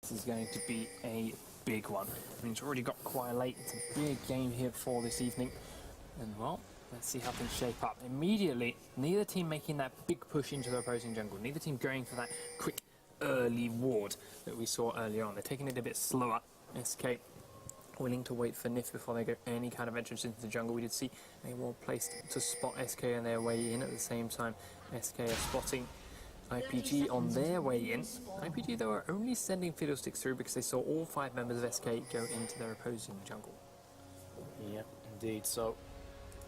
This is going to be a big one. I mean, it's already got quite late. It's a big game here for this evening. And, well, let's see how things shape up. Immediately, neither team making that big push into the opposing jungle. Neither team going for that quick early ward that we saw earlier on. They're taking it a bit slower. SK willing to wait for Nif before they go any kind of entrance into the jungle. We did see a wall placed to spot SK on their way in. At the same time, SK are spotting IPG on their way in. IPG, though, are only sending Fiddlesticks through because they saw all 5 members of SK go into their opposing jungle. Yep, indeed. So,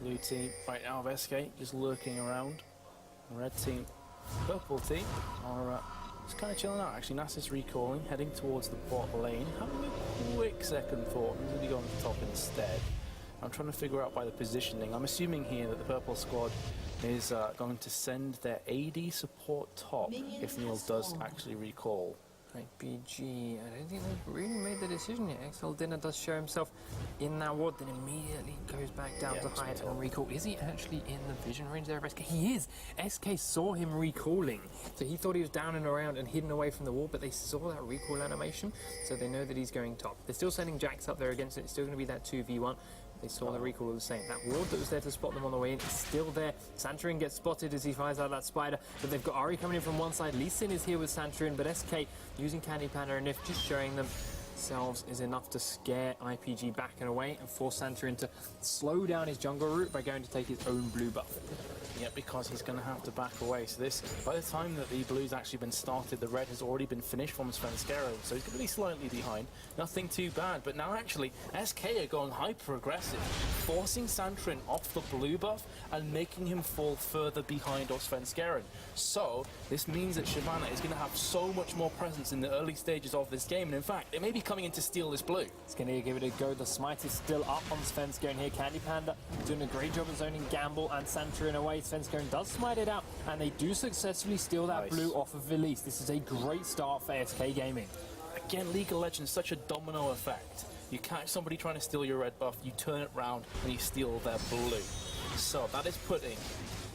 blue team right now of SK just lurking around. Red team, purple team are just kind of chilling out. Actually, Nasus recalling, heading towards the bot lane. Having a quick second thought. I'm going to go on the top instead. I'm trying to figure out by the positioning. I'm assuming here that the purple squad is going to send their AD support top if Neil does actually recall. IPG, I don't think they've really made the decision yet. XL Dinner does show himself in that ward, then immediately goes back down to hide and recall. Is he actually in the vision range there of SK? He is! SK saw him recalling. So he thought he was down and around and hidden away from the wall, but they saw that recall animation, so they know that he's going top. They're still sending Jax up there against it. It's still going to be that 2v1. They saw the recall the same. That ward that was there to spot them on the way in is still there. Santorin gets spotted as he fires out that spider, but they've got Ari coming in from one side. Lee Sin is here with Santorin, but SK using Candy Panda and Nif just showing themselves is enough to scare IPG back and away and force Santorin to slow down his jungle route by going to take his own blue buff. Yeah, because he's going to have to back away. So this, by the time that the blue's actually been started, the red has already been finished from Svenskero, so he's going to be slightly behind. Nothing too bad, but now actually SK are going hyper aggressive, forcing Santorin off the blue buff and making him fall further behind Svenskero. So this means that Shyvana is going to have so much more presence in the early stages of this game, and in fact, they may be coming in to steal this blue. It's going to give it a go. The smite is still up on Svenskero here. Candy Panda doing a great job of zoning Gamble and Santorin away. Svenskero does smite it out, and they do successfully steal that blue off of Elise. This is a great start for SK Gaming. Again, League of Legends, such a domino effect. You catch somebody trying to steal your red buff, you turn it around, and you steal their blue. So that is putting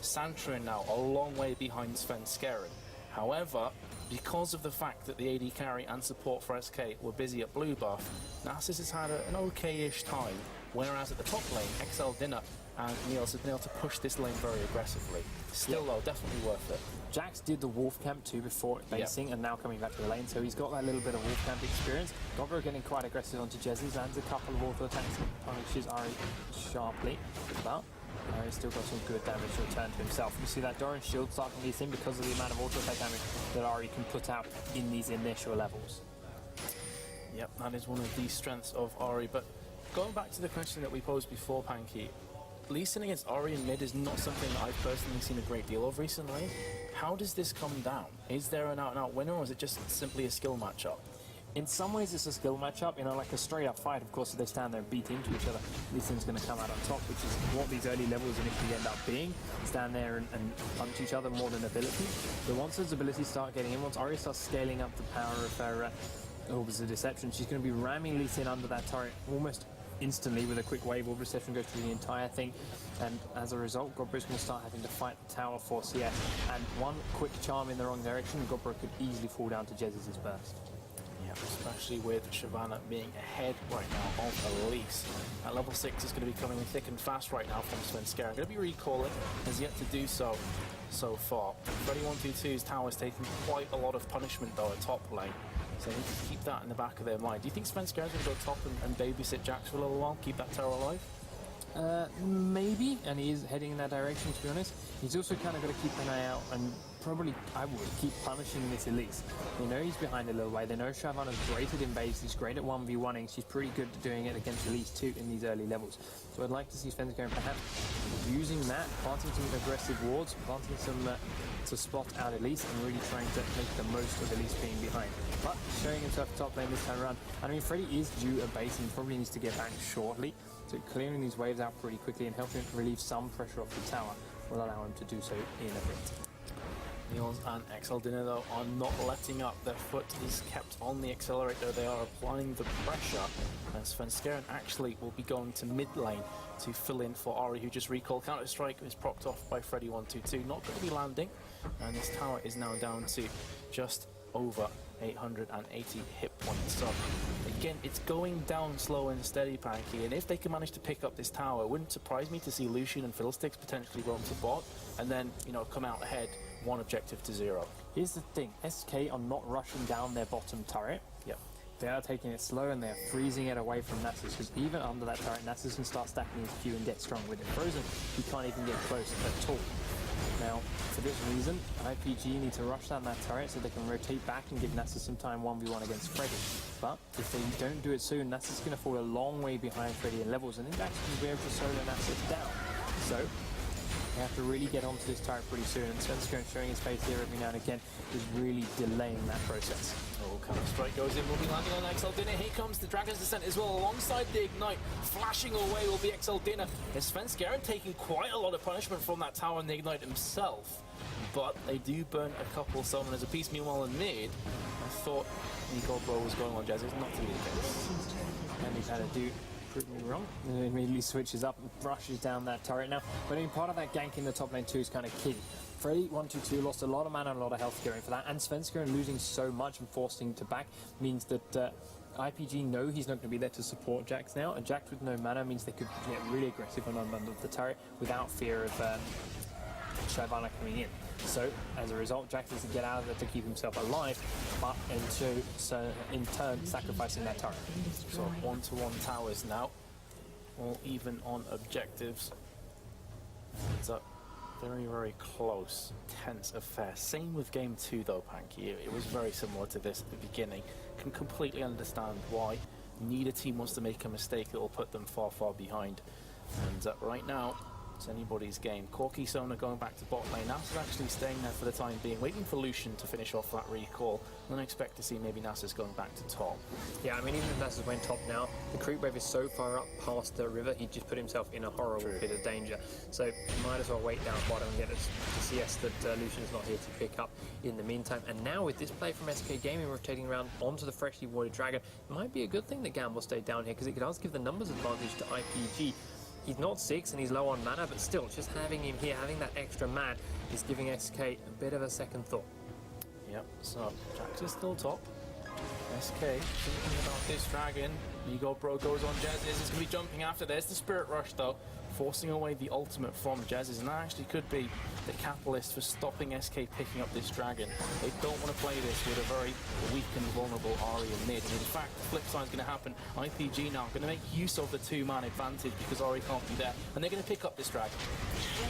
Santorin now a long way behind Svenskero. However, because of the fact that the AD carry and support for SK were busy at blue buff, Nasus has had an okay-ish time, whereas at the top lane, XL Dinner and Niels have been able to push this lane very aggressively. Still though, definitely worth it. Jax did the wolf camp too before basing and now coming back to the lane, so he's got that little bit of wolf camp experience. Gobro getting quite aggressive onto Jezzy, lands a couple of auto attacks, punishes Ari sharply, but Ari's still got some good damage to return to himself. You see that Doran shield starting these in because of the amount of auto attack damage that Ari can put out in these initial levels. Yep, that is one of the strengths of Ari, but going back to the question that we posed before, Panky, Lee Sin against Ari in mid is not something that I've personally seen a great deal of recently. How does this come down? Is there an out-and-out winner, or is it just simply a skill matchup? In some ways it's a skill matchup, you know, like a straight-up fight. Of course, if they stand there and beat into each other, Lee Sin's going to come out on top, which is what these early levels initially end up being. Stand there and punch each other more than ability. But once those abilities start getting in, once Ari starts scaling up the power of her Orbs of Deception, she's going to be ramming Lee Sin under that turret almost instantly with a quick wave. Orb of Deception goes through the entire thing, and as a result, Godbro's going to start having to fight the tower for CS. And one quick charm in the wrong direction, Godbro could easily fall down to Jezzy's burst. Yeah, especially with Shyvana being ahead right now of Elise. At level 6 is going to be coming thick and fast right now from Svenskero. Going to be recalling, has yet to do so far. Freddy122's tower is taking quite a lot of punishment though at top lane. So they need to keep that in the back of their mind. Do you think Svenskero's going to go top and babysit Jax for a little while, keep that tower alive? Maybe, and he is heading in that direction, to be honest. He's also kind of got to keep an eye out and probably, I would, keep punishing this Elise. They know he's behind a little way. They know Shyvana's great at invades. He's great at 1v1ing. She's pretty good at doing it against Elise too in these early levels. So I'd like to see Svenskero perhaps using that, planting some aggressive wards, planting some to spot out Elise and really trying to make the most of Elise being behind. But showing himself top lane this time around. I mean, Freddy is due a base and probably needs to get back shortly. So clearing these waves out pretty quickly and helping relieve some pressure off the tower will allow him to do so in a bit. Niels and XL Dinner though are not letting up. Their foot is kept on the accelerator. They are applying the pressure. And Svenskero actually will be going to mid lane to fill in for Ari, who just recalled. Counter-Strike is propped off by Freddy122. Not going to be landing. And this tower is now down to just over 880 hit points. So again, it's going down slow and steady, Panky, and if they can manage to pick up this tower, it wouldn't surprise me to see Lucian and Fiddlesticks potentially roam to bot and then, you know, come out ahead 1 objective to 0. Here's the thing, SK are not rushing down their bottom turret. Yep. They are taking it slow and they're freezing it away from Nasus, because even under that turret, Nasus can start stacking his Q and get strong with it. Frozen, he can't even get close at all. Now, for this reason, IPG need to rush down that turret so they can rotate back and give Nasus some time 1v1 against Freddy. But if they don't do it soon, Nasus is going to fall a long way behind Freddy in levels, and then Jax will be able to solo Nasus down. So, they have to really get onto this turret pretty soon, and Svenska showing his face here every now and again is really delaying that process. Oh, Counter-Strike goes in, will be landing on XL Dinner. Here comes the Dragon's Descent as well, alongside the Ignite. Flashing away will be XL Dinner. It's Svenska taking quite a lot of punishment from that tower and the Ignite himself. But they do burn a couple summoners apiece. Meanwhile, in mid, I thought Nico Bro was going on Jazz. It's not to be the case. And he's had to do prove me wrong. And he immediately switches up and brushes down that turret now. But I mean, part of that gank in the top lane too is kind of key. Freddy 1-2-2 lost a lot of mana and a lot of health going for that, and Svenska losing so much and forcing to back means that IPG know he's not going to be there to support Jax now, and Jax with no mana means they could get really aggressive on under the turret without fear of Shyvana coming in. So, as a result, Jax has to get out of there to keep himself alive, but in turn sacrificing that turret. So 1-to-1 towers now, all even on objectives. It's a very, very close, tense affair. Same with game 2 though, Panky. It was very similar to this at the beginning. Can completely understand why. Neither team wants to make a mistake that will put them far, far behind. And right now, it's anybody's game. Corky Sona going back to bot lane. Nasus actually staying there for the time being, waiting for Lucian to finish off that recall. And then I expect to see maybe Nasus going back to top. Yeah, I mean, even if Nasus went top now, the creep wave is so far up past the river, he just put himself in a horrible bit of danger. So he might as well wait down bottom and get a CS that Lucian is not here to pick up in the meantime. And now with this play from SK Gaming rotating around onto the freshly watered dragon, it might be a good thing that Gamble stayed down here, because it does give the numbers advantage to IPG. He's not 6 and he's low on mana, but still, just having him here, having that extra man, is giving SK a bit of a second thought. Yep, so Jax is still top. SK thinking about this dragon. Ego Bro goes on Jazz's. It's going to be jumping after. There's the Spirit Rush though, forcing away the ultimate from Jazz's, and that actually could be the catalyst for stopping SK picking up this dragon. They don't want to play this with a very weak and vulnerable Ahri in mid. And in fact, the flip side is going to happen. IPG now going to make use of the 2-man advantage because Ahri can't be there, and they're going to pick up this dragon.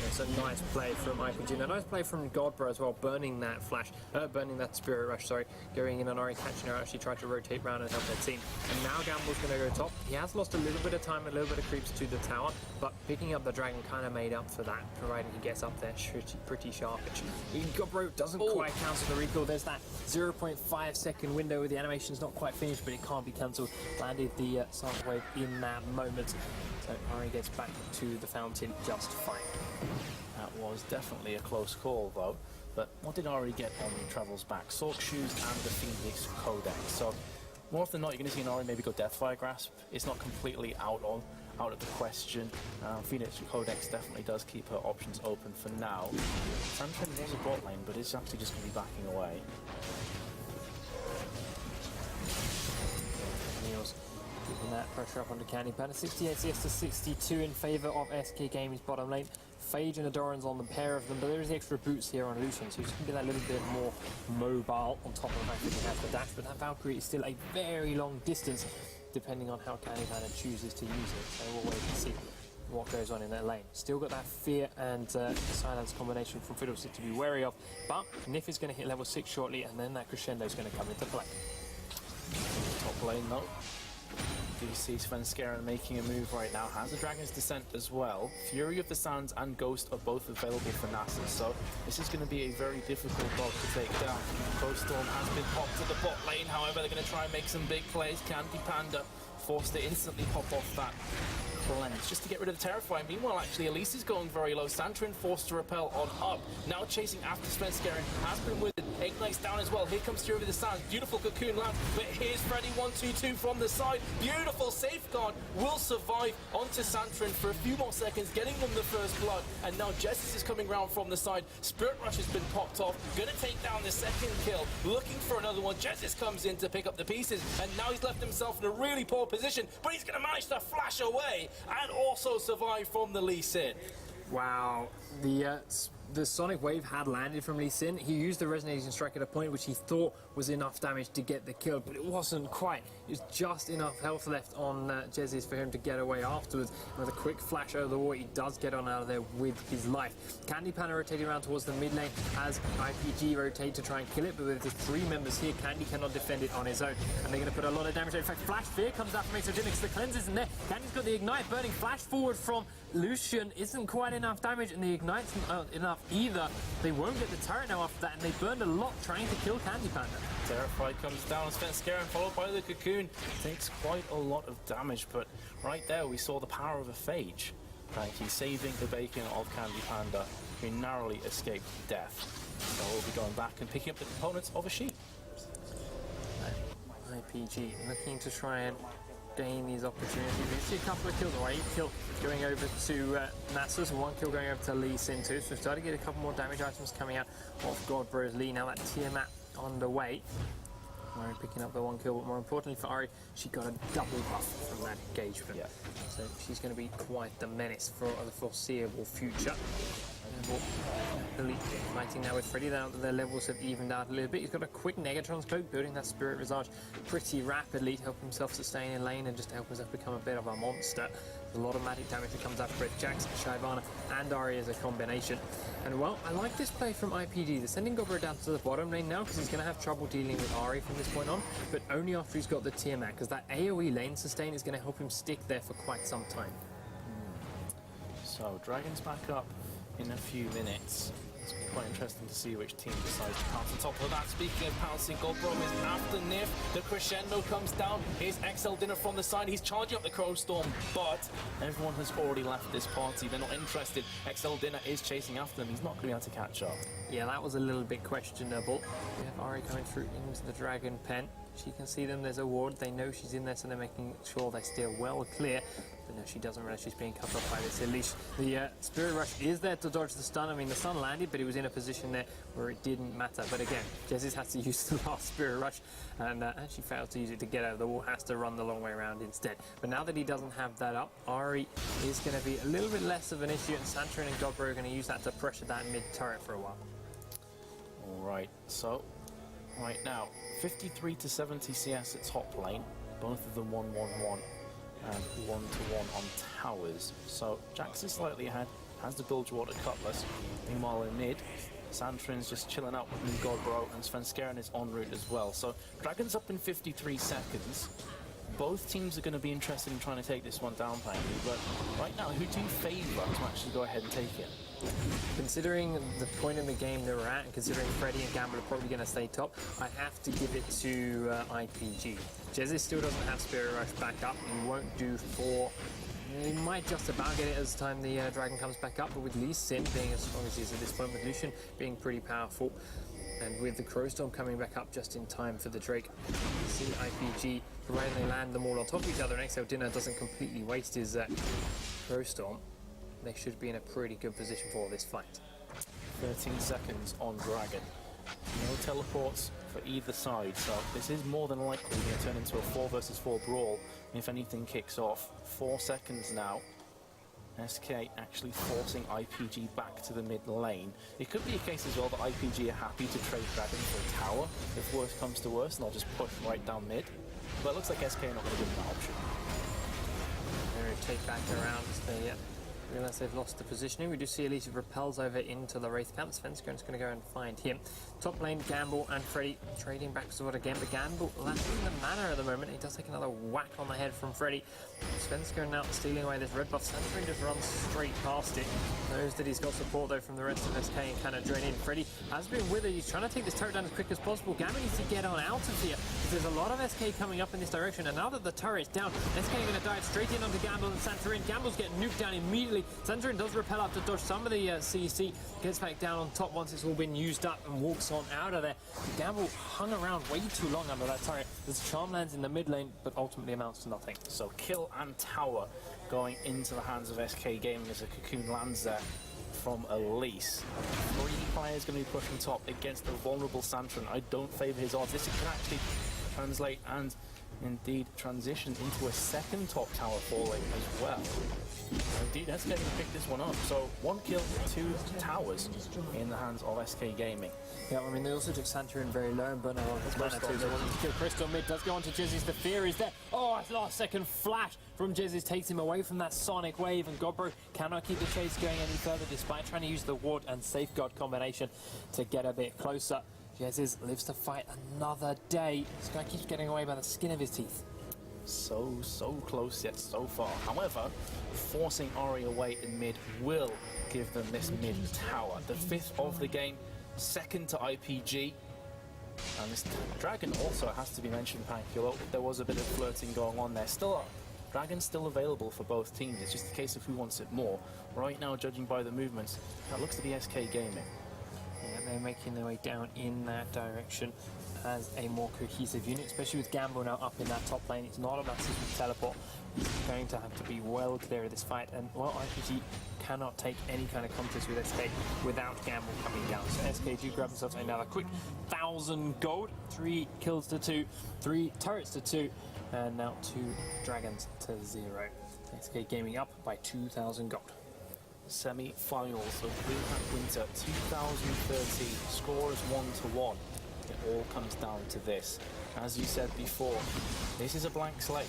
It's a nice play from IPG, and a nice play from Godbro as well, burning that flash, burning that Spirit Rush, sorry, going in on Ahri, catching her, actually tried to rotate round and help their team. And now Gamble's going to go top. He has lost a little bit of time, a little bit of creeps to the tower, but picking up the dragon kind of made up for that, providing he gets up there pretty sharpish. Godbro doesn't quite cancel the recall. There's that 0.5 second window where the animation's not quite finished, but it can't be cancelled. Landed the Sonic Wave in that moment. So Ahri gets back to the fountain just fine. That was definitely a close call though. But what did Ahri get when he travels back? Sork Shoes and the Phoenix Codex. So more often than not, you're going to see an Ahri maybe go Deathfire Grasp. It's not completely out of the question. Phoenix Codex definitely does keep her options open for now. Samson was a bot lane, but it's actually just going to be backing away. Niels keeping that pressure up on the Candy Panda. 68 CS to 62 in favour of SK Gaming's bottom lane. Phage and Adoran's on the pair of them, but there is the extra boots here on Lucian, so he's going to be that little bit more mobile on top of the fact that he has the dash, but that Valkyrie is still a very long distance, depending on how Candy Panda chooses to use it. So we'll wait and see what goes on in that lane. Still got that Fear and Silence combination from Fiddlestick to be wary of, but Nif is going to hit level 6 shortly, and then that Crescendo is going to come into play. Top lane though. Do you see Svenska making a move right now? Has a Dragon's Descent as well. Fury of the Sands and Ghost are both available for Nasus, so this is going to be a very difficult dog to take down. Ghost Storm has been popped to the bot lane, however they're going to try and make some big plays. Candy Panda forced to instantly pop off that cleanse just to get rid of the Terrify. Meanwhile, actually, Elise is going very low. Santrin forced to repel on up. Now chasing after Svenskeren. Has been with it. Ignites down as well. Here comes Fury with the Sands. Beautiful cocoon land. But here's Freddy 1-2-2 from the side. Beautiful safeguard. Will survive onto Santrin for a few more seconds, getting them the first blood. And now Jessis is coming round from the side. Spirit Rush has been popped off. Gonna take down the second kill. Looking for another one. Jessis comes in to pick up the pieces. And now he's left himself in a really poor position. But he's gonna manage to flash away and also survive from the Lee Sin. Wow, the Sonic Wave had landed from Lee Sin. He used the Resonating Strike at a point which he thought was enough damage to get the kill, but it wasn't quite. It was just enough health left on Jessis for him to get away afterwards. With a quick flash over the wall, he does get on out of there with his life. Candy Panda rotating around towards the mid lane as IPG rotate to try and kill it, but with the three members here, Candy cannot defend it on his own, and they're going to put a lot of damage. In fact, Flash Fear comes out from Exogenics. The cleanse isn't there. Candy's got the Ignite burning. Flash forward from Lucian isn't quite enough damage, and the Ignite's not enough either. They won't get the turret now after that, and they burned a lot trying to kill Candy Panda. Terrify comes down, Svenskeren followed by the Cocoon. Takes quite a lot of damage, but right there we saw the power of a Phage. He's saving the bacon of Candy Panda, who narrowly escaped death. So we'll be going back and picking up the components of a sheep. IPG looking to try and gain these opportunities. We see a couple of kills, or 8 kill going over to Nasus, and 1 kill going over to Lee Sin too. So we've started to get a couple more damage items coming out of Godbro's Lee. Now that Tiamat on the way. Ari picking up the 1 kill, but more importantly for Ari, she got a double buff from that engagement. Yeah. So she's going to be quite the menace for the foreseeable future. Elite fighting now with Freddy. Now that their levels have evened out a little bit. He's got a quick Negatron's cloak, building that Spirit Visage pretty rapidly to help himself sustain in lane and just to help himself become a bit of a monster. There's a lot of magic damage that comes out of both Jax, Shyvana and Ari as a combination. And well, I like this play from IPG. They're sending Godbro down to the bottom lane now because he's going to have trouble dealing with Ari from this point on, but only after he's got the Tiamat, because that AoE lane sustain is going to help him stick there for quite some time. So Dragon's back up in a few minutes. It's quite interesting to see which team decides to pounce on top of that. Speaking of pouncing, Godbro is after Nif. The crescendo comes down. Here's XL Dinner from the side. He's charging up the Crow Storm, but everyone has already left this party. They're not interested. XL Dinner is chasing after them. He's not going to be able to catch up. Yeah, that was a little bit questionable. We have Ari coming through into the Dragon Pen. She can see them. There's a ward. They know she's in there, so they're making sure they steer well clear. But no, she doesn't realize she's being cut off by this Elise. The Spirit Rush is there to dodge the stun. I mean, the stun landed, but he was in a position there where it didn't matter. But again, Jessis has to use the last Spirit Rush, and she failed to use it to get out of the wall. Has to run the long way around instead. But now that he doesn't have that up, Ari is going to be a little bit less of an issue, and Santrin and Godbro are going to use that to pressure that mid turret for a while. All right, so right now, 53 to 70 CS at top lane. Both of them 1-1-1 and 1-1 on towers. So Jax is slightly ahead, has the Bilgewater Cutlass. Meanwhile in mid, Santrin's just chilling out with Godbro, and Svenskeren is en route as well. So Dragon's up in 53 seconds. Both teams are going to be interested in trying to take this one down, apparently, but right now, who do you favour to actually go ahead and take it? Considering the point in the game that we're at, and considering Freddy and Gamble are probably going to stay top, I have to give it to IPG. Jessis still doesn't have Spirit Rush back up. He won't do 4. He might just about get it as time the Dragon comes back up, but with Lee Sin being as strong as he is at this point, with Lucian being pretty powerful, and with the Crow Storm coming back up just in time for the Drake, you see IPG, providing they land them all on top of each other, and XL Dinner doesn't completely waste his Crow Storm, they should be in a pretty good position for this fight. 13 seconds on Dragon. No teleports for either side, so this is more than likely going to turn into a 4 versus 4 brawl if anything kicks off. 4 seconds now. SK actually forcing IPG back to the mid lane. It could be a case as well that IPG are happy to trade Dragon for a tower if worst comes to worst, and they'll just push right down mid. But it looks like SK are not going to give them that option. They're going to take back around. They realise they've lost the positioning. We do see Elise repels over into the Wraith camp. Svenska is going to go and find him. Top lane, Gamble and Freddy trading back sword again, but Gamble lacking the mana at the moment. He does take another whack on the head from Freddy. Svenska now stealing away this red buff. Sandrine just runs straight past it. Knows that he's got support though from the rest of SK and kind of drain in. Freddy has been with it. He's trying to take this turret down as quick as possible. Gamble needs to get on out of here because there's a lot of SK coming up in this direction, and now that the turret's down, SK are going to dive straight in onto Gamble and Santorin. Gamble's getting nuked down immediately. Santorin does repel up to dodge some of the CC, gets back down on top once it's all been used up and walks on out of there. Gamble hung around way too long under that turret. There's charm lands in the mid lane, but ultimately amounts to nothing. So kill and tower going into the hands of SK Gaming as a cocoon lands there from Elise. 3 players going to be pushing top against the vulnerable Santorin. I don't favour his odds. This can actually translate and indeed transition into a second top tower falling as well. Indeed, SK going to pick this one up. So 1 kill, 2 towers in the hands of SK Gaming. Yeah, I mean, they also took Santorin very low and burnt a lot of his mana too. They wanted to kill Crystal mid. Does go on to Jizzy's. The fear is there. Oh, it's last second flash from Jizzy's takes him away from that sonic wave, and Godbro cannot keep the chase going any further despite trying to use the ward and safeguard combination to get a bit closer. Jezis lives to fight another day. This guy keeps getting away by the skin of his teeth. So close yet so far. However, forcing Ori away in mid will give them this mid tower. The 5th of the game, 2nd to IPG. And this dragon also has to be mentioned, Panky, although there was a bit of flirting going on there. Dragon's still available for both teams. It's just a case of who wants it more. Right now, judging by the movements, that looks to be SK Gaming. Yeah, they're making their way down in that direction as a more cohesive unit, especially with Gamble now up in that top lane. It's not a massive teleport. He's going to have to be well clear of this fight, and well, IPG cannot take any kind of contest with SK without Gamble coming down. So SK do grab themselves another quick 1,000 gold, 3 kills to 2, 3 turrets to 2, and now 2 dragons to 0. SK Gaming up by 2,000 gold. Semi-finals of Dreamhack Winter 2013. Score is 1-1. It all comes down to this. As you said before, this is a blank slate.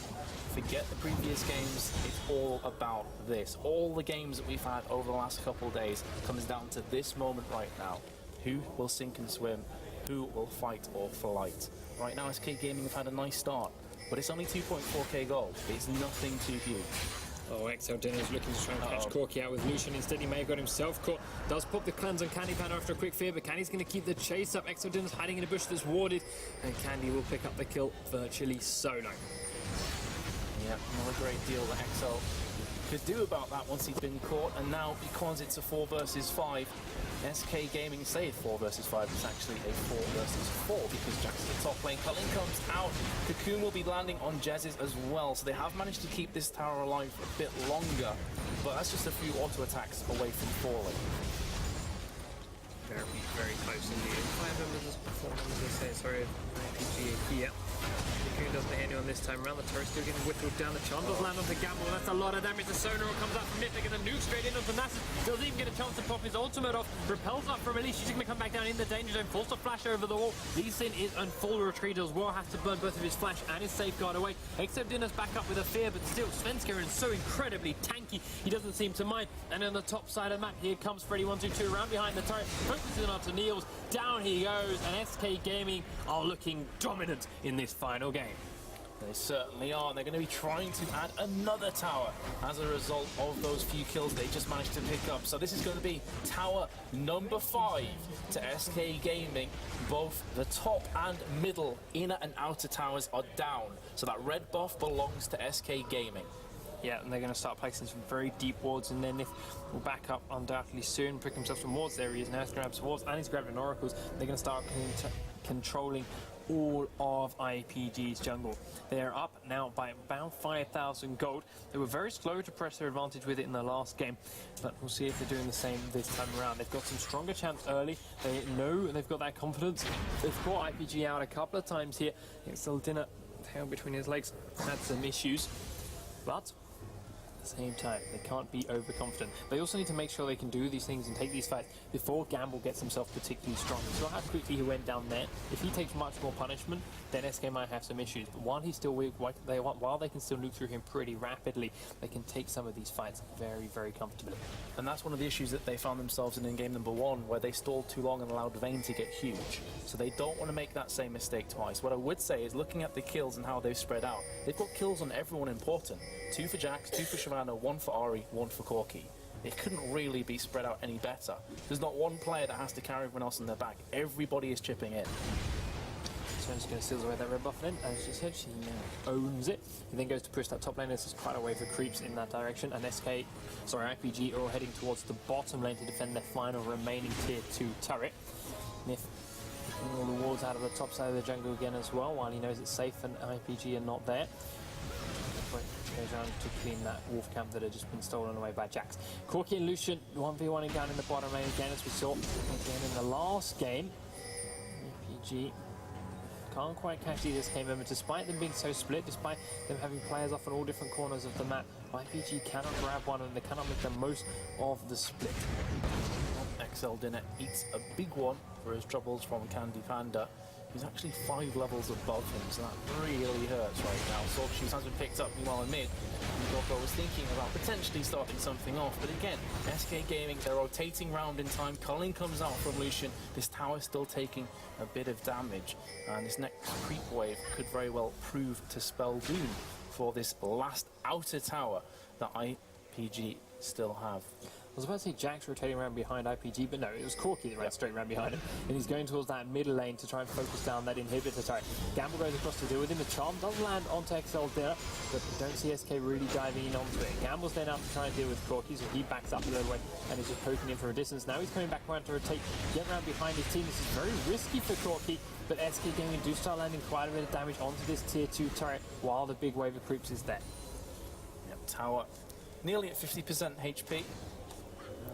Forget the previous games, it's all about this. All the games that we've had over the last couple of days comes down to this moment right now. Who will sink and swim? Who will fight or flight? Right now, SK Gaming have had a nice start, but it's only 2.4k gold. It's nothing too huge. Oh, XL Dinner's looking to try and catch Corky out with Lucian. Instead, he may have got himself caught. Does pop the cleanse on Candy Panda after a quick fear, but Candy's going to keep the chase up. XL Dinner's hiding in a bush that's warded, and Candy will pick up the kill virtually solo. Yeah, not a great deal that XL could do about that once he'd been caught, and now because it's a 4 versus 5, SK Gaming say 4 versus 5, it's actually a 4 versus 4 because Jack's at the top lane. Culling comes out, Cocoon will be landing on Jez's as well, so they have managed to keep this tower alive for a bit longer, but that's just a few auto attacks away from falling. Very close indeed. 5 members, 4 members, they say, sorry, IPG here. Cocoon doesn't hit anyone this time around. The turret still getting whittled down. The charm does land onto Gamble. That's a lot of damage. The Sonar comes out from Mythic and the nuke straight in onto Nasus. Doesn't even get a chance to pop his ultimate off. Repels up from Elise. She's going to come back down in the danger zone. Forced to flash over the wall. Lee Sin is on full retreat as well. Has to burn both of his flash and his safeguard away. Except Dinner's back up with a fear, but still Svenska is so incredibly tanky. He doesn't seem to mind. And on the top side of the map, here comes Freddy 122 around behind the turret. Focuses in onto Niels. Down he goes. And SK Gaming are looking dominant in this final game. They certainly are, and they're going to be trying to add another tower as a result of those few kills they just managed to pick up. So this is going to be tower number 5 to SK Gaming. Both the top and middle, inner and outer towers are down. So that red buff belongs to SK Gaming. Yeah, and they're going to start placing some very deep wards, and then if we'll back up undoubtedly soon, pick himself some wards. There he is now. He's going to grab some wards, and he's grabbing oracles. They're going to start controlling all of IPG's jungle. They're up now by about 5,000 gold. They were very slow to press their advantage with it in the last game, but we'll see if they're doing the same this time around. They've got some stronger champs early. They know they've got that confidence. They've caught IPG out a couple of times here. XL Dinner, tail between his legs, had some issues, but the same time, they can't be overconfident. They also need to make sure they can do these things and take these fights before Gamble gets himself particularly strong. We saw how quickly he went down there. If he takes much more punishment, then SK might have some issues. But while he's still weak, while they can still nuke through him pretty rapidly, they can take some of these fights very, very comfortably. And that's one of the issues that they found themselves in game number 1, where they stalled too long and allowed Vayne to get huge. So they don't want to make that same mistake twice. What I would say is, looking at the kills and how they've spread out, they've got kills on everyone important. 2 for Jax, 2 for Shyvana, 1 for Ari, 1 for Corki. It couldn't really be spread out any better. There's not one player that has to carry everyone else in their back. Everybody is chipping in. So I'm just going to steal away that red buff then. As she said, she owns it. He then goes to push that top lane. This is quite a wave of creeps in that direction. And IPG are all heading towards the bottom lane to defend their final remaining tier 2 turret. Nif picking all the walls out of the top side of the jungle again as well, while he knows it's safe and IPG are not there. Goes around to clean that wolf camp that had just been stolen away by Jax. Corki and Lucian 1v1ing down in the bottom lane again, as we saw again in the last game. IPG can't quite catch the SK member, despite them being so split, despite them having players off on all different corners of the map. IPG cannot grab one and they cannot make the most of the split. XL Dinner eats a big one for his troubles from Candy Panda. He's actually 5 levels above him, so that really hurts right now. Sword Shoes has been picked up, meanwhile in mid. Goko was thinking about potentially starting something off, but again, SK Gaming, they're rotating round in time. Culling comes out from Lucian. This tower's still taking a bit of damage, and this next creep wave could very well prove to spell doom for this last outer tower that IPG still have. I was about to say Jax rotating around behind IPG, but no, it was Corki that ran straight around behind him. And he's going towards that middle lane to try and focus down that inhibitor turret. Gamble goes across to deal with him. The charm does land onto XL Dinner, but we don't see SK really diving in onto it. Gamble's then out to try and deal with Corki, so he backs up a little way and is just poking him from a distance. Now he's coming back around to rotate, get around behind his team. This is very risky for Corki, but SK Gaming do start landing quite a bit of damage onto this tier 2 turret while the big wave of creeps is there. Yep, tower nearly at 50% HP.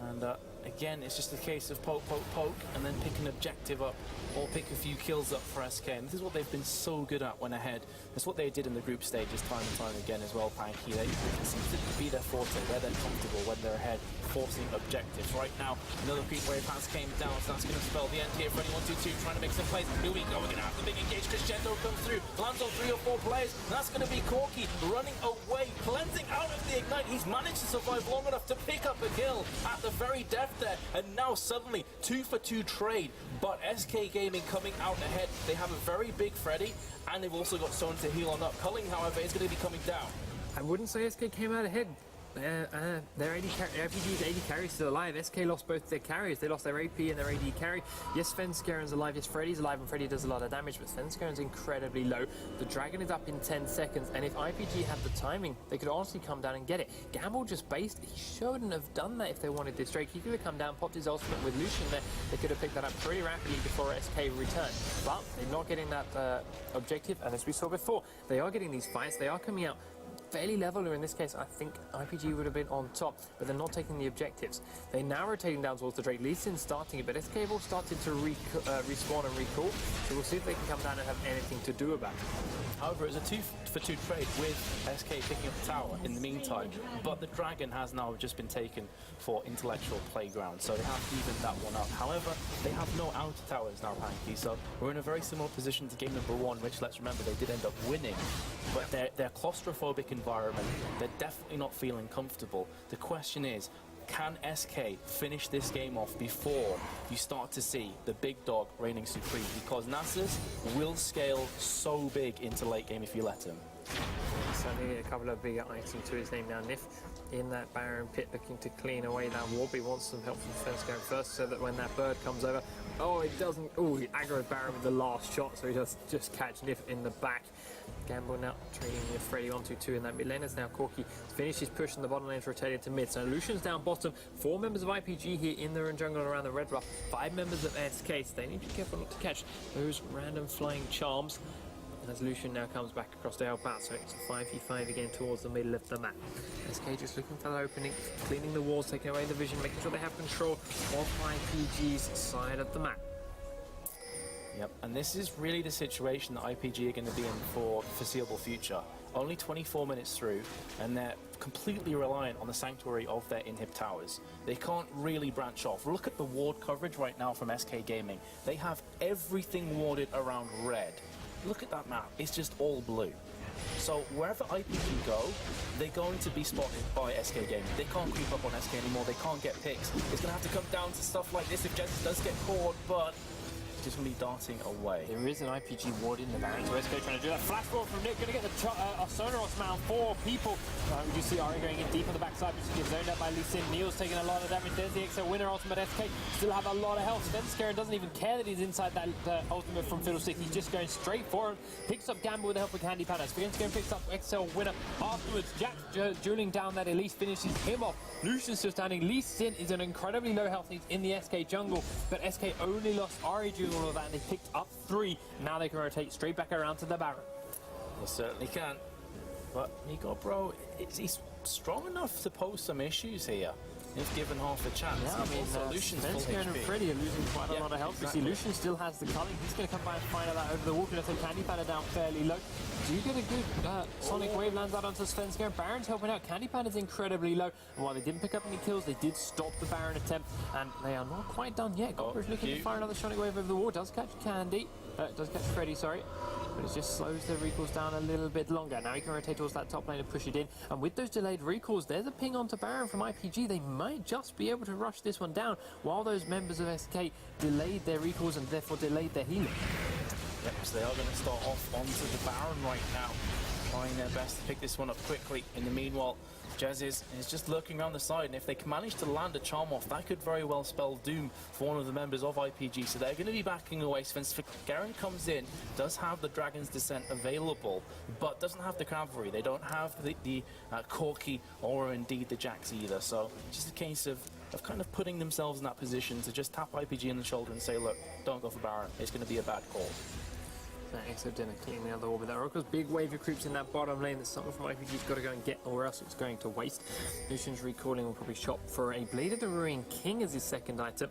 And again, it's just a case of poke, poke, poke, and then pick an objective up or pick a few kills up for SK. And this is what they've been so good at when ahead. It's what they did in the group stages time and time again as well, Panky. It seems to be their forte, where they're comfortable when they're ahead, forcing objectives. Right now, another creep wave has came down, so that's going to spell the end here for anyone 2-2, trying to make some plays. Here we go, we're going to have the big engage. Crescendo comes through, lands on 3 or 4 players, and that's going to be Corki running away, cleansing out of the Ignite. He's managed to survive long enough to pick up a kill at the very depth there, and now suddenly 2 for 2 trade, but SK Gaming coming out ahead. They have a very big Freddy, and they've also got someone to heal on up. Culling, however, is going to be coming down. I wouldn't say SK came out ahead. Their IPG's AD carry is still alive. SK lost both their carriers. They lost their AP and their AD carry. Yes, Svenskaren's alive. Yes, Freddy's alive, and Freddy does a lot of damage, but Svenskaren's incredibly low. The Dragon is up in 10 seconds, and if IPG had the timing, they could honestly come down and get it. Gamble just based. He shouldn't have done that if they wanted this Drake. He could have come down, popped his ultimate with Lucian there. They could have picked that up pretty rapidly before SK returned. But they're not getting that objective, and as we saw before, they are getting these fights. They are coming out fairly level, or in this case I think IPG would have been on top, but they're not taking the objectives. They're now rotating down towards the Drake. Lee Sin starting it, but SK have all started to respawn and recall, so we'll see if they can come down and have anything to do about it. However, it's a 2 for 2 trade with SK picking up the tower in the meantime, but the Dragon has now just been taken for intellectual playground, so they have evened that one up. However, they have no outer towers now, Panky, so we're in a very similar position to game number 1, which, let's remember, they did end up winning, but their claustrophobic environment, they're definitely not feeling comfortable. The question is, can SK finish this game off before you start to see the big dog reigning supreme? Because Nasus will scale so big into late game if you let him. Certainly a couple of bigger items to his name now. Nif in that Baron pit looking to clean away that warp. He wants some help from Svenskaren first so that when that bird comes over, oh, it doesn't, oh, he aggroed Baron with the last shot, so he does just catch Nif in the back. Gamble now trading with Freddy 1-2-2 in that mid lane. As now Corki finished his push in the bottom lane, rotated to mid. So Lucian's down bottom. 4 members of IPG here in the jungle around the red buff. 5 members of SK. So they need to be careful not to catch those random flying charms. As Lucian now comes back across the out, so it's a 5v5 again towards the middle of the map. SK just looking for the opening, cleaning the walls, taking away the vision, making sure they have control of IPG's side of the map. Yep, and this is really the situation that IPG are going to be in for the foreseeable future. only 24 minutes through, and they're completely reliant on the sanctuary of their inhib towers. They can't really branch off. Look at the ward coverage right now from SK Gaming. They have everything warded around red. Look at that map. It's just all blue. So wherever IPG go, they're going to be spotted by SK Gaming. They can't creep up on SK anymore. They can't get picks. It's going to have to come down to stuff like this if Jesse does get caught, but just going to be darting away. There is an IPG ward in the Baron, so SK trying to do that. Flash ball from Nick, going to get the Sonoros mount. 4 people. You see Ari going in deep on the backside, which gets zoned up by Lee Sin. Neil's taking a lot of damage. There's the XL winner ultimate. SK still have a lot of health. Svenskeren doesn't even care that he's inside that ultimate from Fiddlestick. He's just going straight for him. Picks up Gamble with the help of Candy Panda. Svenskeren picks up XL winner afterwards. Jack dueling down that Elise finishes him off. Lucian's still standing. Lee Sin is an incredibly low health. He's in the SK jungle, but SK only lost Ari during all of that, and they picked up 3. Now they can rotate straight back around to the Baron. They certainly can. But Nico, bro, he's strong enough to pose some issues here if given half a chance. Yeah, I mean, Lucian's full Svenskeren and HP. Freddy are losing quite a lot of health. Exactly. You see, Lucian still has the culling. He's going to come by and find out that over the wall. Going to take Candy Panda down fairly low. Do you get a good Sonic Wave lands out onto Svenskeren? Baron's helping out. Candy Panda's incredibly low. And while they didn't pick up any kills, they did stop the Baron attempt, and they are not quite done yet. Gopper's looking to fire another Sonic Wave over the wall. Does catch Candy. Does catch Freddy, sorry. But it just slows the recalls down a little bit longer. Now he can rotate towards that top lane and push it in. And with those delayed recalls, there's a ping onto Baron from IPG. They might just be able to rush this one down while those members of SK delayed their recalls and therefore delayed their healing. Yep, so they are going to start off onto the Baron right now, trying their best to pick this one up quickly. In the meanwhile, Jez is just lurking around the side, and if they can manage to land a charm off, that could very well spell doom for one of the members of IPG. So they're going to be backing away. Svenskeren comes in, does have the Dragon's Descent available, but doesn't have the cavalry. They don't have the Corki or indeed the Jax either. So just a case of kind of putting themselves in that position to just tap IPG in the shoulder and say, look, don't go for Baron. It's going to be a bad call. Except dinner clean the other wall with that Oracle's big wave of creeps in that bottom lane that someone from IPG's got to go and get, or else it's going to waste. Lucian's recalling will probably shop for a Blade of the Ruin King as his second item.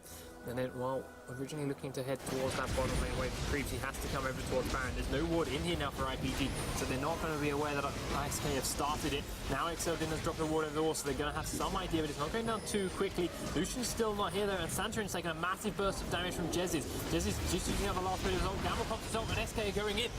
And then, while originally looking to head towards that bottom lane wave of creeps, he has to come over towards Baron. There's no ward in here now for IPG, so they're not going to be aware that ISK have started it. Now XL Dinner's dropped a ward over the wall, so they're going to have some idea, but it's not going down too quickly. Lucian's still not here though, and Santorin's taking a massive burst of damage from Jez's. Jez's just using up the last bit of his ult. Gamble pops his ult, and SK are going in.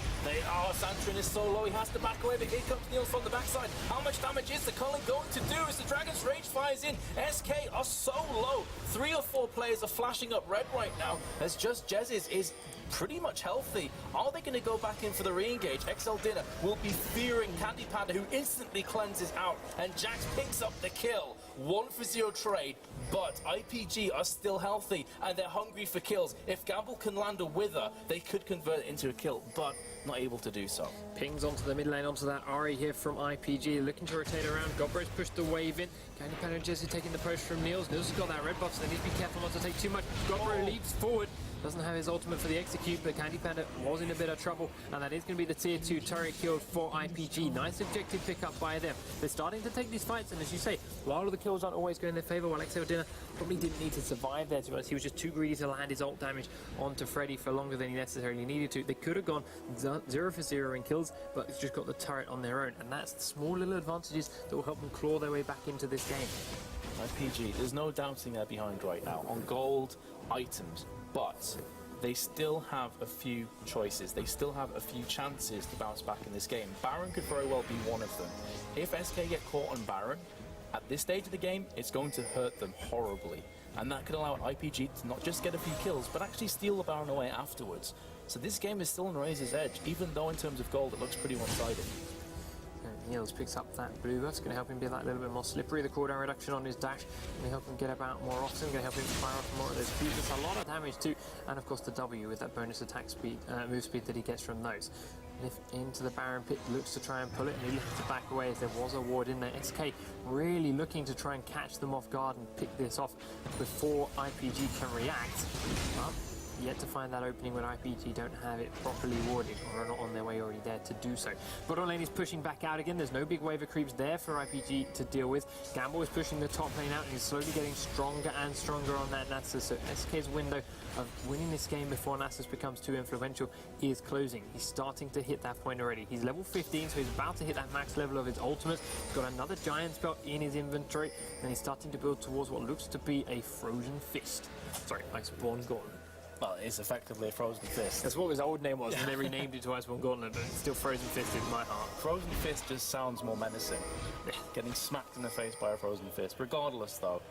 Santorin is so low, he has to back away, but here comes Niels from the backside. How much damage is the culling going to do as the Dragon's Rage fires in? SK are so low. 3 or 4 players are flashing up red right now, as just Jez is pretty much healthy. Are they going to go back in for the re-engage? XL Dinner will be fearing Candy Panda, who instantly cleanses out, and Jax picks up the kill. 1-for-0 trade, but IPG are still healthy, and they're hungry for kills. If Gamble can land a Wither, they could convert it into a kill, but not able to do so. Pings onto the mid lane, onto that Ari here from IPG, looking to rotate around. Gobro's pushed the wave in. Candy Panda and Jesse taking the push from Niels. Niels has got that red buff, so they need to be careful not to take too much. Gobro leaps forward. Doesn't have his ultimate for the execute, but Candy Panda was in a bit of trouble, and that is going to be the tier 2 turret kill for IPG. Nice objective pickup by them. They're starting to take these fights, and as you say, while the kills aren't always going in their favour, while XL Dinner probably didn't need to survive there, to be honest. He was just too greedy to land his ult damage onto Freddy for longer than he necessarily needed to. They could have gone 0-for-0 in kills, but it's just got the turret on their own, and that's the small little advantages that will help them claw their way back into this game. IPG, there's no doubting they're behind right now on gold items, but they still have a few choices. They still have a few chances to bounce back in this game. Baron could very well be one of them. If SK get caught on Baron, at this stage of the game, it's going to hurt them horribly. And that could allow IPG to not just get a few kills, but actually steal the Baron away afterwards. So this game is still on Razor's edge, even though in terms of gold, it looks pretty one-sided. Niels picks up that blue. That's going to help him be that little bit more slippery. The cooldown reduction on his dash going to help him get about more often. Going to help him fire off more of those creeps. It's a lot of damage too, and of course the W with that bonus attack speed, move speed that he gets from those. Lift into the Baron pit, looks to try and pull it, and he looks to back away as there was a ward in there. SK really looking to try and catch them off guard and pick this off before IPG can react. But yet to find that opening when IPG don't have it properly warded or are not on their way already there to do so. Bottom lane is pushing back out again. There's no big wave of creeps there for IPG to deal with. Gamble is pushing the top lane out and he's slowly getting stronger and stronger on that Nasus. So SK's window of winning this game before Nasus becomes too influential is closing. He's starting to hit that point already. He's level 15, so he's about to hit that max level of his ultimate. He's got another giant spell in his inventory, and he's starting to build towards what looks to be a frozen fist. Sorry, Iceborne Gauntlet. Well, it's effectively a frozen fist. That's what his old name was, and they renamed it to Iceborne Gauntlet, but it's still Frozen Fist in my heart. Frozen fist just sounds more menacing. Getting smacked in the face by a frozen fist. Regardless, though,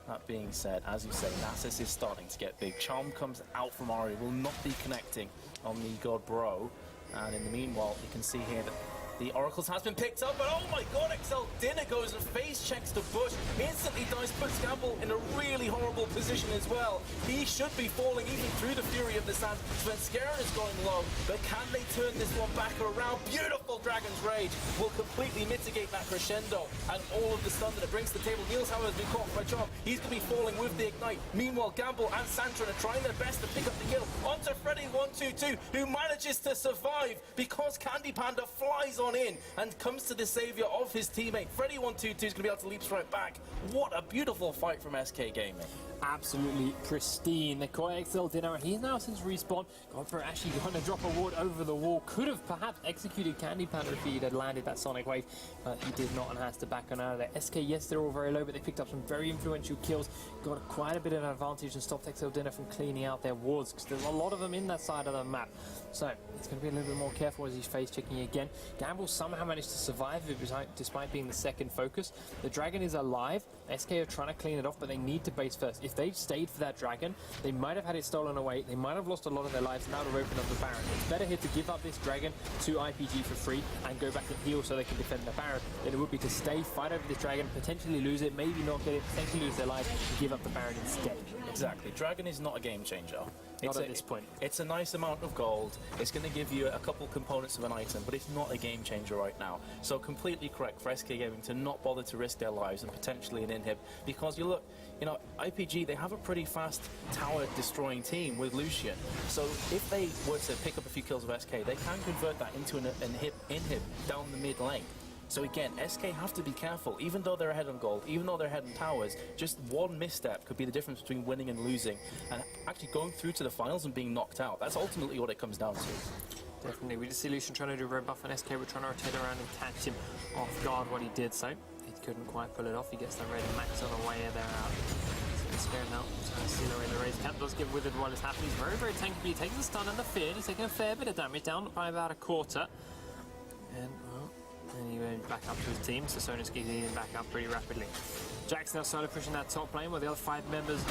that being said, as you say, Nasus is starting to get big. Charm comes out from Ari, will not be connecting on the God Bro. And in the meanwhile, you can see here that the Oracles has been picked up, but oh my god, XL Dinner goes and face checks the bush, instantly dies, puts Gamble in a really horrible position as well. He should be falling even through the fury of the sand. Svenskeren is going low, but can they turn this one back around? Beautiful Dragon's Rage will completely mitigate that crescendo, and all of the stun that it brings to the table. Niels, however, has been caught by Charm. He's going to be falling with the Ignite. Meanwhile, Gamble and Santron are trying their best to pick up the kill onto Freddy122, who manages to survive because Candy Panda flies on in and comes to the savior of his teammate. Freddy122 is going to be able to leap straight back. What a beautiful fight from SK Gaming. Absolutely pristine. They caught XL Dinner, and he's now since respawn. Godfrey actually going to drop a ward over the wall. Could have perhaps executed Candy Panda if he had landed that Sonic Wave, but he did not and has to back on out of there. SK, yes, they're all very low, but they picked up some very influential kills. Got quite a bit of an advantage and stopped XL Dinner from cleaning out their wards, because there's a lot of them in that side of the map. So he's going to be a little bit more careful as he's face checking again. Gamble somehow managed to survive it despite being the second focus. The dragon is alive. SK are trying to clean it off, but they need to base first. If they'd stayed for that dragon, they might have had it stolen away. They might have lost a lot of their lives. Now they're open up the Baron. It's better here to give up this dragon to IPG for free and go back and heal so they can defend the Baron than it would be to stay, fight over this dragon, potentially lose it, maybe not get it, potentially lose their lives, and give up the Baron instead. Exactly. Dragon is not a game changer. Not at this point. It's a nice amount of gold. It's going to give you a couple components of an item, but it's not a game changer right now. So completely correct for SK Gaming to not bother to risk their lives and potentially an inhib, because you look, you know, IPG, they have a pretty fast tower destroying team with Lucian. So if they were to pick up a few kills of SK, they can convert that into an inhib down the mid lane. So again, SK have to be careful. Even though they're ahead on gold, even though they're ahead on towers, just one misstep could be the difference between winning and losing, and actually going through to the finals and being knocked out. That's ultimately what it comes down to. Definitely. We just see Lucian trying to do red buff, and SK were trying to rotate around and catch him off guard when he did so. He couldn't quite pull it off. He gets the red max on the way they're out. So scared now. Trying to seal away the raise. Cat does get withered while it's happening. He's very, very tanky. He takes the stun and the fear. He's taking a fair bit of damage, down by about a quarter. And, well, and he went back up to his team, so Sonus getting him back up pretty rapidly. Jack's now started pushing that top lane with the other 5 members of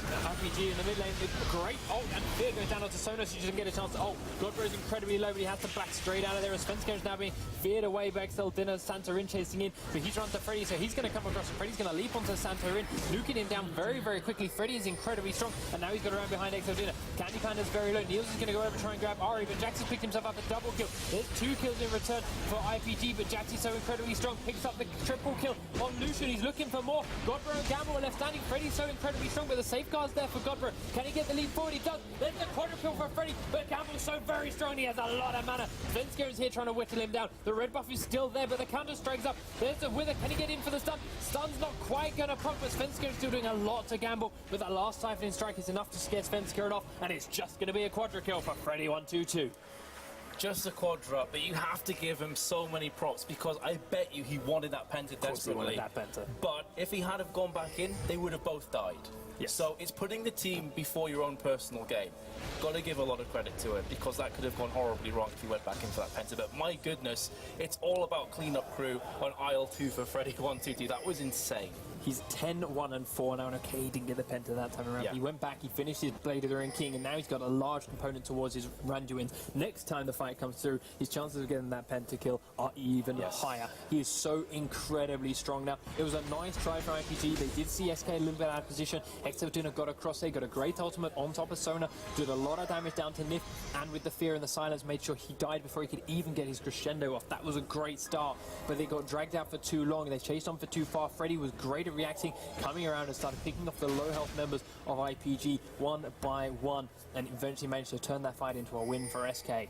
IPG in the mid lane. Great ult, and Fear goes down onto Sonus. He doesn't get a chance to ult. Godbro is incredibly low, but he has to back straight out of there. And Svenskeren is now being feared away by XL Dinner. Santorin chasing in, but he's run to Freddy, so he's going to come across. And Freddy's going to leap onto Santorin, nuking him down very, very quickly. Freddy is incredibly strong, and now he's got around behind XL Dinner. Candy Panda's very low. Niels is going to go over and try and grab Ari, but Jax has picked himself up a double kill. There's 2 kills in return for IPG, but Jax is so incredibly strong. Picks up the triple kill on Lucian. He's looking for more. Godbro and Gamble are left standing. Freddy's so incredibly strong, but the safeguard's there for Godbro. Can he get the lead forward? He does. There's the quadra kill for Freddy, but Gamble's so very strong. He has a lot of mana. Svenskeren is here trying to whittle him down. The red buff is still there, but the counter strikes up. There's the wither. Can he get in for the stun? Stun's not quite going to pump, but Svenskeren's still doing a lot to Gamble. But that last siphoning strike is enough to scare Svenskeren off, and it's just going to be a quadra kill for Freddy122. Just a quadra, but you have to give him so many props, because I bet you he wanted that penta desperately. But if he had have gone back in, they would have both died. Yes. So it's putting the team before your own personal game. Got to give a lot of credit to it, because that could have gone horribly wrong if he went back in for that penta. But my goodness, it's all about cleanup crew on aisle 2 for Freddy122. That was insane. He's 10-1-4 now, and okay, he didn't get the penta that time around. Yeah. He went back, he finished his Blade of the Ring King, and now he's got a large component towards his Randuins. Next time the fight comes through, his chances of getting that penta kill are even higher. He is so incredibly strong now. It was a nice try for IPG. They did see SK a little bit out of position. Exodina got across there, got a great ultimate on top of Sona, did a lot of damage down to Nif, and with the fear and the silence made sure he died before he could even get his crescendo off. That was a great start, but they got dragged out for too long. They chased on for too far. Freddy was great at reacting, coming around and started picking off the low health members of IPG one by one, and eventually managed to turn that fight into a win for SK.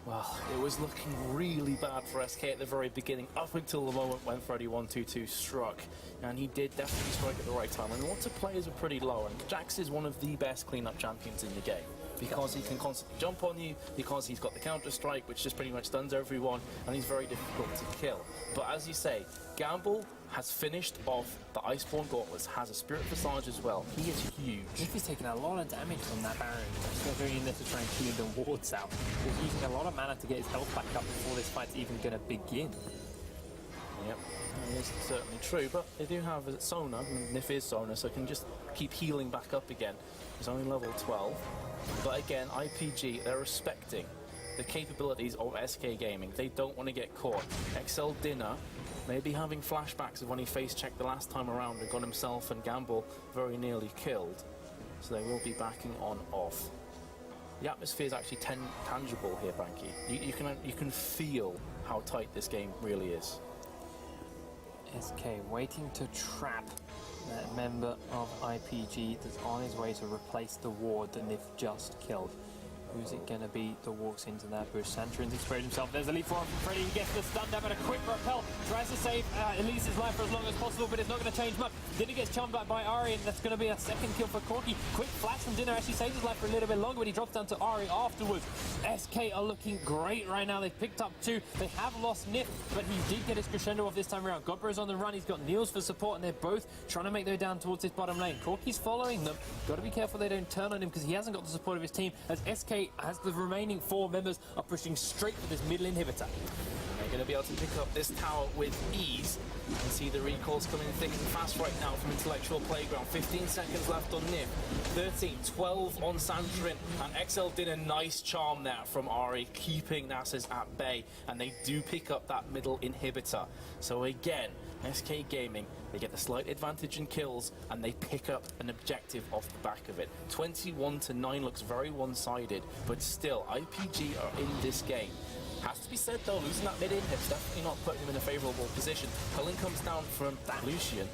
Well, it was looking really bad for SK at the very beginning, up until the moment when Freddy 122 struck. And he did definitely strike at the right time. And lots of players are pretty low, and Jax is one of the best cleanup champions in the game. Because he can constantly jump on you, because he's got the counter-strike, which just pretty much stuns everyone, and he's very difficult to kill. But as you say, Gamble has finished off the Iceborne Gauntlets, has a Spirit Visage as well. He is huge. If he's taking a lot of damage from that Baron, he's going in there to try and clear the wards out. He's using a lot of mana to get his health back up before this fight's even going to begin. Yep, that is certainly true, but they do have Sona, and Nif is Sona, so can just keep healing back up again. He's only level 12. But again, IPG, they're respecting the capabilities of SK Gaming. They don't want to get caught. XL Dinner may be having flashbacks of when he face-checked the last time around and got himself and Gamble very nearly killed. So they will be backing on off. The atmosphere is actually tangible here, Banky. You can feel how tight this game really is. SK waiting to trap that member of IPG that's on his way to replace the ward that Nif just killed. Who's it going to be that walks into that bush? Santorin's exposed himself. There's a leap forward from Freddy. He gets the stun down, but a quick repel. Tries to save Elise's life for as long as possible, but it's not going to change much. Dinner gets charmed back by Ari, and that's going to be a second kill for Corky. Quick flash from Dinner actually saves his life for a little bit longer, but he drops down to Ari afterwards. SK are looking great right now. They've picked up 2. They have lost Nif, but he did get his crescendo off this time around. Godbro's on the run. He's got Niels for support, and they're both trying to make their way down towards this bottom lane. Corky's following them. Got to be careful they don't turn on him because he hasn't got the support of his team, as SK has the remaining 4 members are pushing straight for this middle inhibitor. They're going to be able to pick up this tower with ease. You can see the recalls coming thick and fast right now from Intellectual Playground. 15 seconds left on Nif. 13, 12 on Santorin. And XL did a nice charm there from Ari, keeping Nasus at bay. And they do pick up that middle inhibitor. So again, SK Gaming, they get the slight advantage in kills, and they pick up an objective off the back of it. 21-9 looks very one-sided, but still, IPG are in this game. Has to be said though, losing that mid-in hit's definitely not putting them in a favourable position. Culling comes down from Lucian.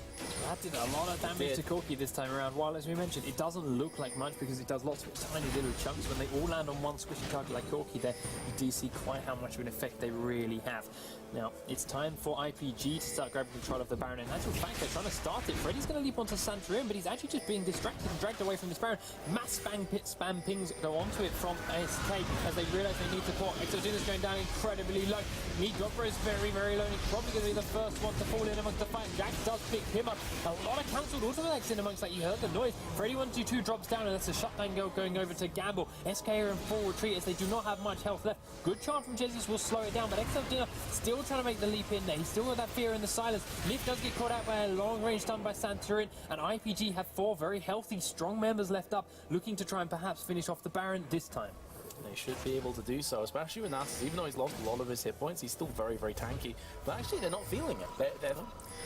That did a lot of damage to Corky this time around, while as we mentioned, it doesn't look like much because it does lots of tiny little chunks. When they all land on one squishy target like Corky there, you do see quite how much of an effect they really have. Now, it's time for IPG to start grabbing control of the Baron. In actual fact, they're trying to start it. Freddy's going to leap onto Santorin, but he's actually just being distracted and dragged away from his Baron. Mass spam pings go onto it from SK as they realise they need support. Exodina's going down incredibly low. Godbro is very, very low. He's probably going to be the first one to fall in amongst the fight. Jax does pick him up. A lot of cancelled auto-attacks in amongst that. You heard the noise. Freddy 122 drops down, and that's a shutdown go going over to Gamble. SK are in full retreat as they do not have much health left. Good charm from Jesus will slow it down, but Exodina still trying to make the leap in there. He's still got that fear in the silence. Nif does get caught out by a long-range stun by Santorin, and IPG have 4 very healthy, strong members left up, looking to try and perhaps finish off the Baron this time. They should be able to do so, especially with Nasus. Even though he's lost a lot of his hit points, he's still very, very tanky. But actually, they're not feeling it. They're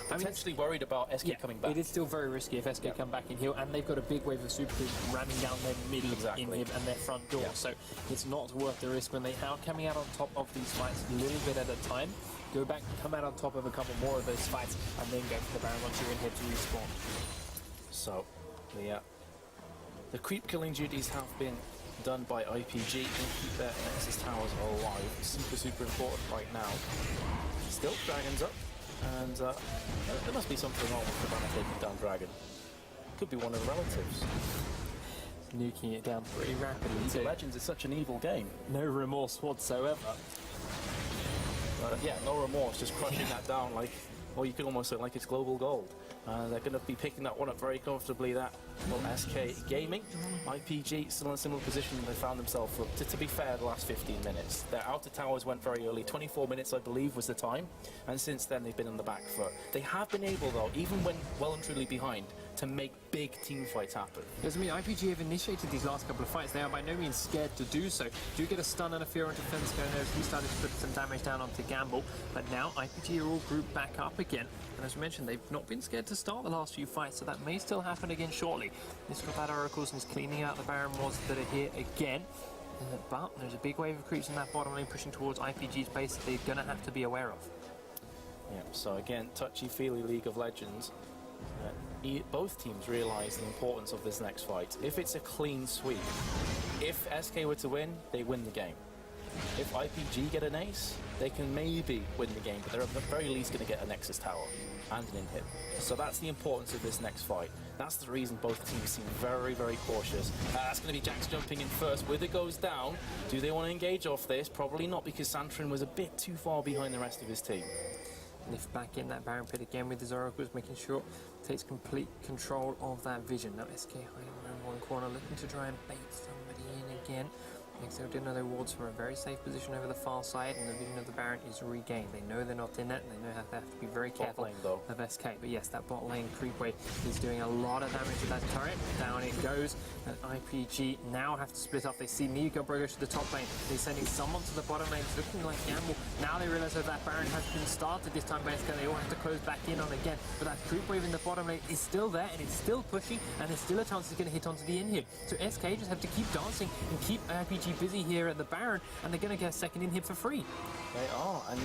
potentially worried about SK coming back. It is still very risky if SK come back in here, and they've got a big wave of super creeps ramming down their middle inhib and their front door. So it's not worth the risk when they are coming out on top of these fights a little bit at a time. Go back, come out on top of a couple more of those fights, and then go for the Baron once you're in here to respawn. So, the creep killing duties have been done by IPG and keep their Nexus towers alive. Super, super important right now. Still, Dragon's up, and there must be something wrong with the Banner taking down Dragon. Could be one of the relatives. Nuking it down pretty rapidly. League of Legends is such an evil game. No remorse whatsoever. Yeah, no remorse, just crushing that down like, well, you could almost say like it's global gold. They're going to be picking that one up very comfortably, that from SK Gaming. IPG still in a similar position they found themselves for, to be fair, the last 15 minutes. Their outer towers went very early, 24 minutes I believe was the time, and since then they've been on the back foot. They have been able though, even when well and truly behind, to make big team fights happen. Because I mean, IPG have initiated these last couple of fights. They are by no means scared to do so. Do get a stun and a fear onto Fence going there as he started to put some damage down onto Gamble. But now IPG are all grouped back up again. And as we mentioned, they've not been scared to start the last few fights, so that may still happen again shortly. This got that Oracles and is cleaning out the Baron wards that are here again. But there's a big wave of creeps in that bottom lane pushing towards IPG's base that they're going to have to be aware of. Yeah, so again, touchy-feely League of Legends. Both teams realise the importance of this next fight. If it's a clean sweep, if SK were to win, they win the game. If IPG get an ace, they can maybe win the game, but they're at the very least going to get a Nexus Tower and an inhib. So that's the importance of this next fight. That's the reason both teams seem very, very cautious. That's going to be Jax jumping in first. Wither goes down. Do they want to engage off this? Probably not, because Santrin was a bit too far behind the rest of his team. Lift back in that Baron pit again with his Oracles, making sure takes complete control of that vision. Now SK hiding around one corner, looking to try and bait somebody in again. Exo did know their wards from a very safe position over the far side, and the vision of the Baron is regained. They know they're not in it, and they know how they have to be very careful of SK. But yes, that bot lane creep wave is doing a lot of damage to that turret. Down it goes, and IPG now have to split up. They see Nico go to the top lane. They're sending someone to the bottom lane. It's looking like Gamble. Now they realize that that Baron has been started this time by SK. They all have to close back in on again. But that creep wave in the bottom lane is still there, and it's still pushing, and there's still a chance it's going to hit onto the inhib. So SK just have to keep dancing and keep IPG busy here at the Baron, and they're going to get a second inhib for free. They are, and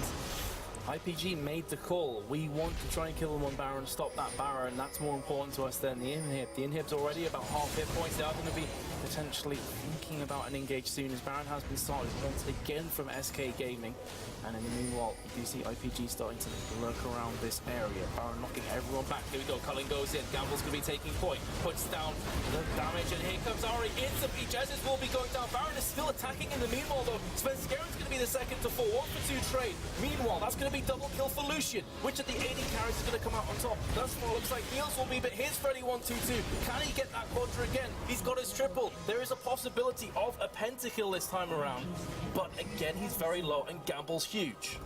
IPG made the call. We want to try and kill them on Baron, stop that Baron. That's more important to us than the inhib. The inhib's already about half hit points. They are going to be potentially thinking about an engage soon, as Baron has been started once again from SK Gaming. And in the meanwhile, you do see IPG starting to lurk around this area. Baron knocking everyone back. Here we go. Cullen goes in. Gamble's going to be taking point. Puts down the damage, and here comes Ari instantly. Jesus will be going down. Baron is still attacking in the meanwhile, though. Spencer's going to be the second to fall. 1 for 2 trade. Meanwhile, that's going to be double kill for Lucian, which of the AD carries is going to come out on top. Thus far, looks like Niels will be, but here's Freddy 1-2-2. Can he get that quadra again? He's got his triple. There is a possibility of a pentakill this time around. But again, he's very low, and Gamble's huge.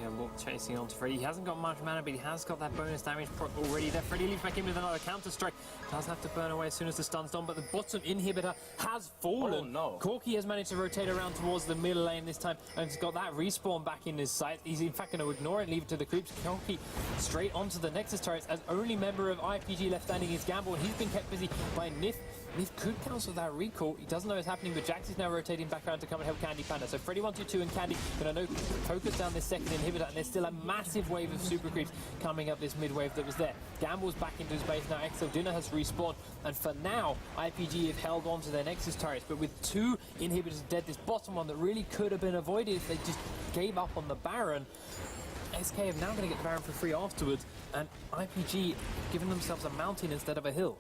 Gamble chasing on to Freddy. He hasn't got much mana, but he has got that bonus damage proc already there. Freddy leaps back in with another counter strike. Does have to burn away as soon as the stun's done, but the bottom inhibitor has fallen. Oh no. Corki has managed to rotate around towards the middle lane this time, and he's got that respawn back in his sight. He's in fact going to ignore it, leave it to the creeps. Corki straight onto the Nexus turrets, as only member of IPG left standing is Gamble, and he's been kept busy by Nif. Nif could cancel that recall. He doesn't know what's happening, but Jax is now rotating back around to come and help Candy Panda. So Freddy 1-2-2 and Candy going to focus down this second inhibitor, and there's still a massive wave of super creeps coming up this mid wave that was there. Gamble's back into his base now. Exo Dinner has respawned, and for now, IPG have held on to their Nexus turrets, but with 2 inhibitors dead, this bottom one that really could have been avoided if they just gave up on the Baron. SK are now going to get the Baron for free afterwards, and IPG giving themselves a mountain instead of a hill.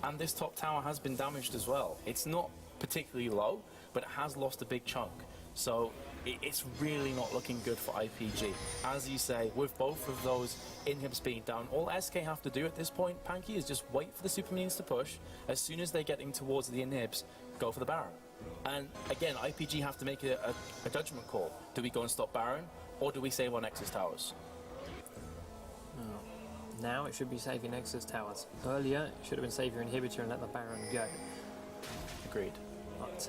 And this top tower has been damaged as well. It's not particularly low, but it has lost a big chunk. So it's really not looking good for IPG. As you say, with both of those inhibs being down, all SK have to do at this point, Panky, is just wait for the super minions to push. As soon as they're getting towards the inhibs, go for the Baron. And again, IPG have to make a judgment call. Do we go and stop Baron, or do we save our Nexus towers? Now it should be saving Nexus towers. Earlier, it should have been save your inhibitor and let the Baron go. Agreed. But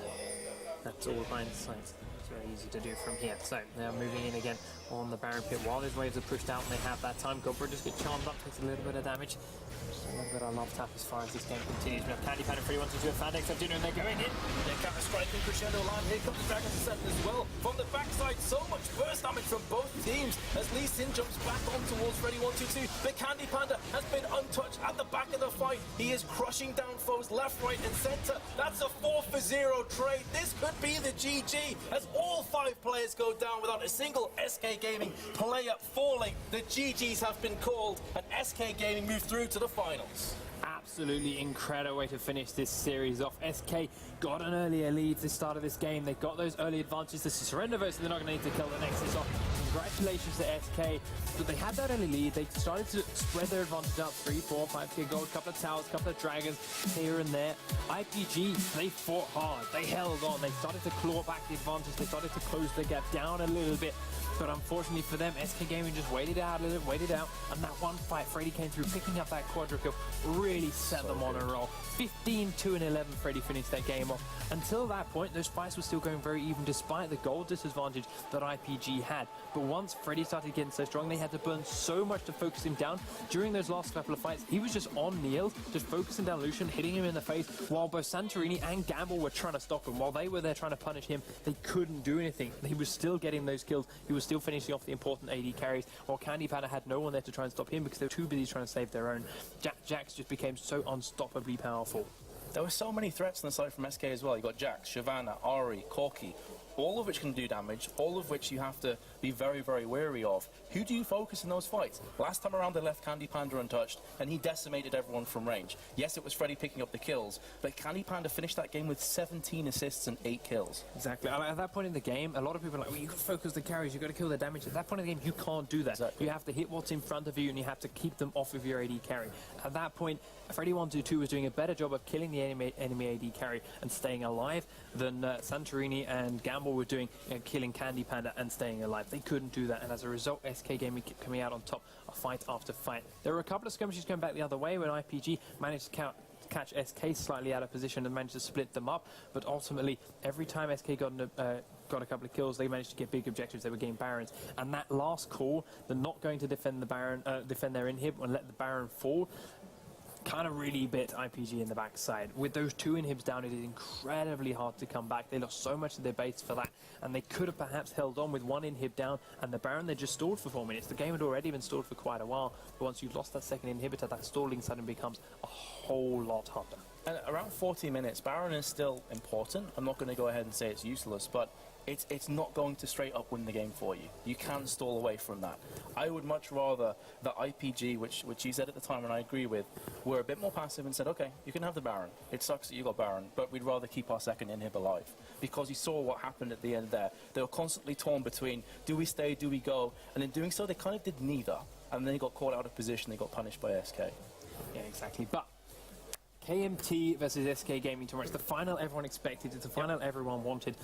that's all hindsight. It's very easy to do from here. So now moving in again on the Baron pit. While those waves are pushed out and they have that time, Goldberg just get charmed up, takes a little bit of damage. Just a little bit of love tap as far as this game continues. We have Candy Panda 3-1-2 fan Exo Dinner, and they're going in. They're counter striking crescendo line. Here comes the Dragon Descent as well. From the backside, so much burst damage from both teams as Lee Sin jumps back on towards Freddy 1-2-2. But Candy Panda has been untouched at the back of the fight. He is crushing down foes left, right, and center. That's a 4-for-0 trade. This could be the GG as all 5 players go down without a single SK Gaming player falling. The GGs have been called, and SK Gaming move through to the finals. Absolutely incredible way to finish this series off. SK got an earlier lead at the start of this game. They got those early advantages. This is surrender vote, so they're not going to need to kill the Nexus off. Congratulations to SK. But they had that early lead. They started to spread their advantage out. 3, 4, 5k gold, couple of towers, couple of dragons here and there. IPG, they fought hard. They held on. They started to claw back the advantage. They started to close the gap down a little bit. But unfortunately for them, SK Gaming just waited out a little, waited out, and that one fight, Freddy came through, picking up that quadra kill, really set them on a roll. 15-2-11, Freddy finished that game off. Until that point, those fights were still going very even, despite the gold disadvantage that IPG had. But once Freddy started getting so strong, they had to burn so much to focus him down. During those last couple of fights, he was just on Niels, just focusing down Lucian, hitting him in the face, while both Santorini and Gamble were trying to stop him. While they were there trying to punish him, they couldn't do anything. He was still getting those kills. He was still finishing off the important AD carries, while Candy Panda had no one there to try and stop him because they were too busy trying to save their own. Jax just became so unstoppably powerful. There were so many threats on the side from SK as well. You got Jax, Shyvana, Ari, Corki, all of which can do damage, all of which you have to be very, very wary of. Who do you focus in those fights? Last time around they left Candy Panda untouched, and he decimated everyone from range. Yes, it was Freddy picking up the kills, but Candy Panda finished that game with 17 assists and 8 kills. Exactly. At that point in the game, a lot of people are like, well, you got to focus the carries, you got to kill the damage. At that point in the game, you can't do that. Exactly. You have to hit what's in front of you, and you have to keep them off of your AD carry. At that point, Freddy 122 was doing a better job of killing the enemy AD carry and staying alive than Santorini and Gamble were doing, killing Candy Panda and staying alive. They couldn't do that, and as a result, SK Gaming kept coming out on top of fight after fight. There were a couple of skirmishes going back the other way when IPG managed to catch SK slightly out of position and managed to split them up, but ultimately, every time SK got a couple of kills, they managed to get big objectives. They were getting Barons, and that last call, the not going to defend the Baron, defend their inhib and let the Baron fall, kind of really bit IPG in the backside. With those 2 inhibs down, it is incredibly hard to come back. They lost so much of their base for that, and they could have perhaps held on with 1 inhib down, and the Baron, they just stalled for 4 minutes. The game had already been stalled for quite a while, but once you've lost that second inhibitor, that stalling suddenly becomes a whole lot harder. And around 40 minutes, Baron is still important. I'm not going to go ahead and say it's useless, but it's not going to straight up win the game for you. You can't stall away from that. I would much rather the IPG, which you said at the time, and I agree with, were a bit more passive and said, okay, you can have the Baron. It sucks that you got Baron, but we'd rather keep our second inhib alive. Because you saw what happened at the end there. They were constantly torn between, do we stay, do we go? And in doing so, they kind of did neither. And then they got caught out of position, they got punished by SK. Yeah, exactly. But KMT versus SK Gaming tomorrow. It's the final everyone expected. It's the final everyone wanted.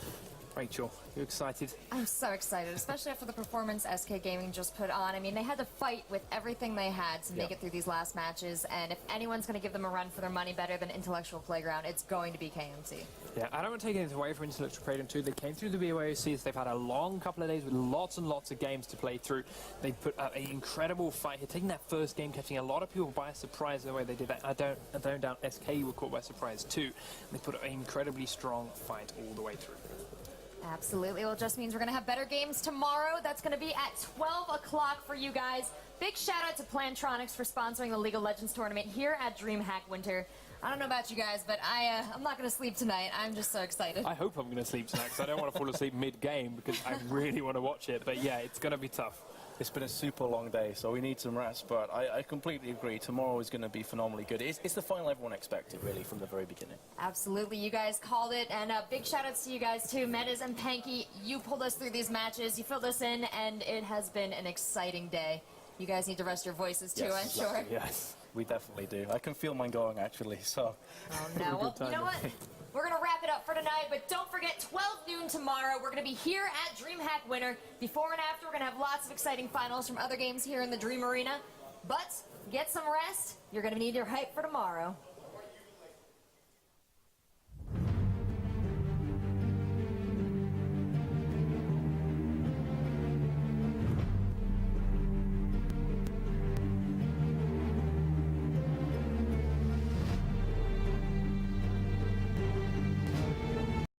Rachel, you excited? I'm so excited, especially after the performance SK Gaming just put on. I mean, they had to fight with everything they had to make it through these last matches, and if anyone's going to give them a run for their money better than Intellectual Playground, it's going to be KMT. Yeah, I don't want to take anything away from Intellectual Playground 2. They came through the BYOCs. They've had a long couple of days with lots and lots of games to play through. They put up an incredible fight here, taking that first game, catching a lot of people by surprise the way they did that. I don't doubt SK were caught by surprise too. They put up an incredibly strong fight all the way through. Absolutely. Well, it just means we're going to have better games tomorrow. That's going to be at 12 o'clock for you guys. Big shout out to Plantronics for sponsoring the League of Legends tournament here at Dreamhack Winter. I don't know about you guys, but I'm not going to sleep tonight. I'm just so excited. I hope I'm going to sleep tonight because I don't want to fall asleep mid-game because I really want to watch it. But yeah, it's going to be tough. It's been a super long day, so we need some rest, but I completely agree. Tomorrow is going to be phenomenally good. It's the final everyone expected, really, from the very beginning. Absolutely. You guys called it, and big shout-outs to you guys, too. Metas and Panky, you pulled us through these matches. You filled us in, and it has been an exciting day. You guys need to rest your voices, too, I'm sure. Yes, we definitely do. I can feel mine going, actually, so... Oh, no. Well, you know what? We're going to wrap it up for tonight, but don't forget, 12 noon tomorrow, we're going to be here at Dreamhack Winter. Before and after, we're going to have lots of exciting finals from other games here in the Dream Arena. But get some rest. You're going to need your hype for tomorrow.